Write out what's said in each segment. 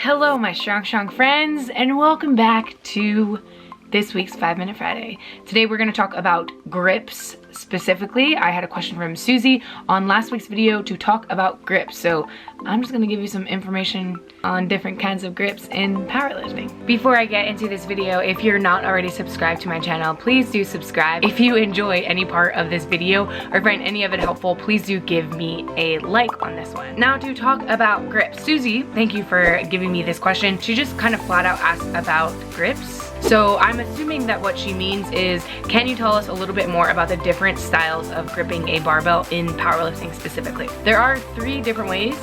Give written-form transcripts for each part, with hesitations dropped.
Hello my strong friends, and welcome back to this week's 5-Minute Friday. Today we're going to talk about grips specifically. I had a question from Susie on last week's video to talk about grips, so I'm just going to give you some information on different kinds of grips in powerlifting. Before I get into this video, if you're not already subscribed to my channel, please do subscribe. If you enjoy any part of this video or find any of it helpful, please do give me a like on this one. Now to talk about grips. Susie, thank you for giving me this question. She just kind of flat out asked about grips. So I'm assuming that what she means is, can you tell us a little bit more about the different styles of gripping a barbell in powerlifting specifically? There are 3 different ways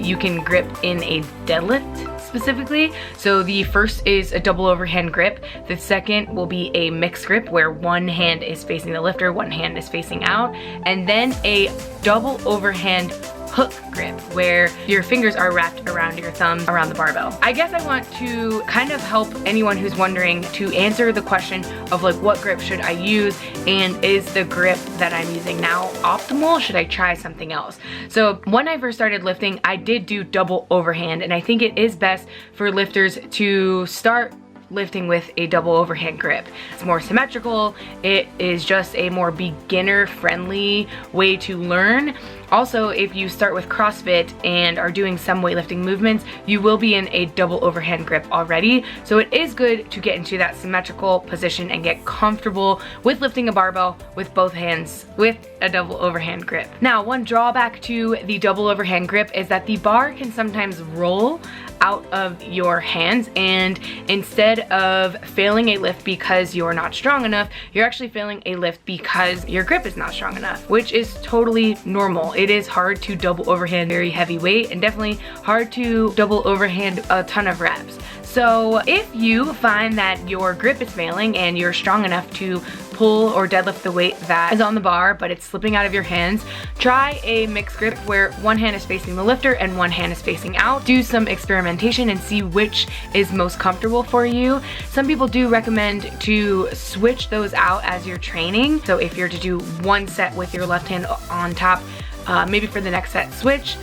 you can grip in a deadlift specifically. So the first is a double overhand grip. The second will be a mixed grip where one hand is facing the lifter, one hand is facing out, and then a double overhand hook grip where your fingers are wrapped around your thumb around the barbell. I guess I want to kind of help anyone who's wondering to answer the question of like, what grip should I use, and is the grip that I'm using now optimal? Should I try something else? So when I first started lifting, I did do double overhand, and I think it is best for lifters to start lifting with a double overhand grip. It's more symmetrical. It is just a more beginner friendly way to learn. Also, if you start with CrossFit and are doing some weightlifting movements, you will be in a double overhand grip already. So it is good to get into that symmetrical position and get comfortable with lifting a barbell with both hands with a double overhand grip. Now, one drawback to the double overhand grip is that the bar can sometimes roll out of your hands, and instead of failing a lift because you're not strong enough, you're actually failing a lift because your grip is not strong enough, which is totally normal. It is hard to double overhand very heavy weight, and definitely hard to double overhand a ton of reps. So if you find that your grip is failing and you're strong enough to pull or deadlift the weight that is on the bar but it's slipping out of your hands, try a mixed grip where one hand is facing the lifter and one hand is facing out. Do some experimentation and see which is most comfortable for you. Some people do recommend to switch those out as you're training. So if you're to do one set with your left hand on top, maybe for the next set switch.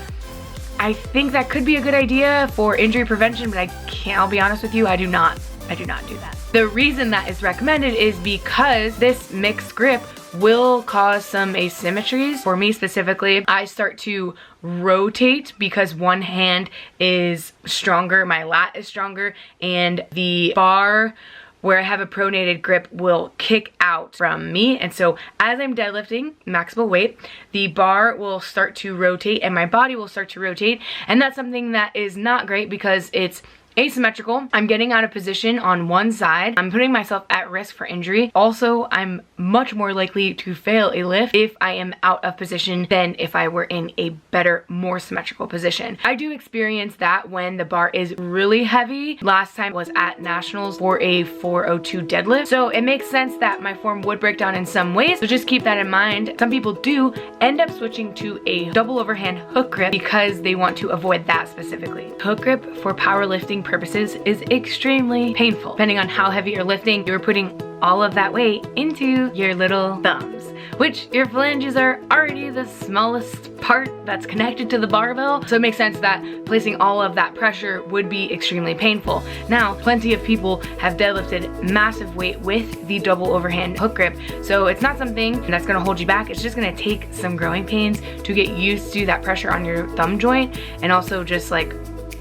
I think that could be a good idea for injury prevention, but I'll be honest with you, I do not do that. The reason that is recommended is because this mixed grip will cause some asymmetries. For me specifically, I start to rotate because one hand is stronger, my lat is stronger, and the bar where I have a pronated grip will kick out from me. And so as I'm deadlifting maximal weight, the bar will start to rotate and my body will start to rotate. And that's something that is not great because it's asymmetrical. I'm getting out of position on one side. I'm putting myself at risk for injury. Also, I'm much more likely to fail a lift if I am out of position than if I were in a better, more symmetrical position. I do experience that when the bar is really heavy. Last time was at nationals for a 402 deadlift. So it makes sense that my form would break down in some ways. So just keep that in mind. Some people do end up switching to a double overhand hook grip because they want to avoid that specifically. Hook grip for powerlifting purposes is extremely painful. Depending on how heavy you're lifting, you're putting all of that weight into your little thumbs, which your phalanges are already the smallest part that's connected to the barbell. So it makes sense that placing all of that pressure would be extremely painful. Now, plenty of people have deadlifted massive weight with the double overhand hook grip. So it's not something that's gonna hold you back. It's just gonna take some growing pains to get used to that pressure on your thumb joint, and also just like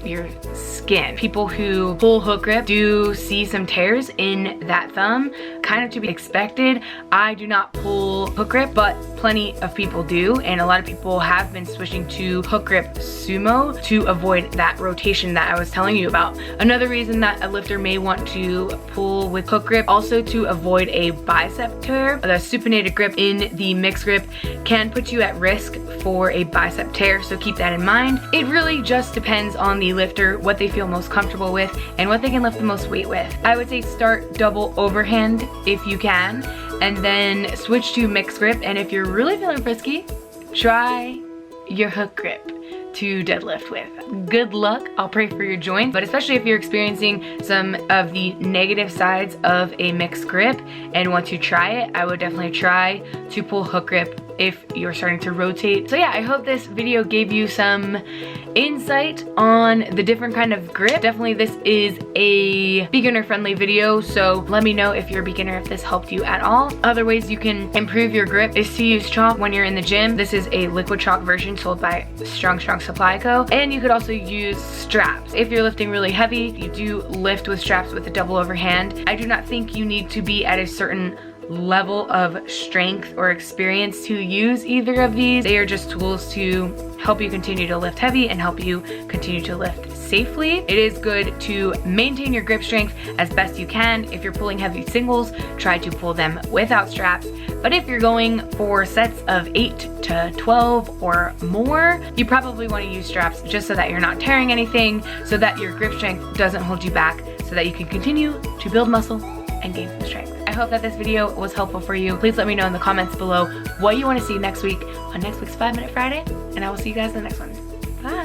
your skin. People who pull hook grip do see some tears in that thumb, kind of to be expected. I do not pull hook grip, but plenty of people do, and a lot of people have been switching to hook grip sumo to avoid that rotation that I was telling you about. Another reason that a lifter may want to pull with hook grip, also to avoid a bicep tear. The supinated grip in the mixed grip can put you at risk for a bicep tear, so keep that in mind. It really just depends on the lifter, what they feel most comfortable with, and what they can lift the most weight with. I would say start double overhand if you can, and then switch to mixed grip, and if you're really feeling frisky, try your hook grip to deadlift with. Good luck. I'll pray for your joints, but especially if you're experiencing some of the negative sides of a mixed grip and want to try it, I would definitely try to pull hook grip if you're starting to rotate. So yeah, I hope this video gave you some insight on the different kind of grip. Definitely this is a beginner friendly video, so let me know if you're a beginner if this helped you at all. Other ways you can improve your grip is to use chalk when you're in the gym. This is a liquid chalk version sold by Strong Supply Co. And you could also use straps. If you're lifting really heavy, you do lift with straps with a double overhand. I do not think you need to be at a certain level of strength or experience to use either of these. They are just tools to help you continue to lift heavy and help you continue to lift safely. It is good to maintain your grip strength as best you can. If you're pulling heavy singles, try to pull them without straps. But if you're going for sets of 8 to 12 or more, you probably want to use straps just so that you're not tearing anything, so that your grip strength doesn't hold you back, so that you can continue to build muscle and gain some strength. I hope that this video was helpful for you. Please let me know in the comments below what you want to see next week on next week's 5 Minute Friday, and I will see you guys in the next one. Bye.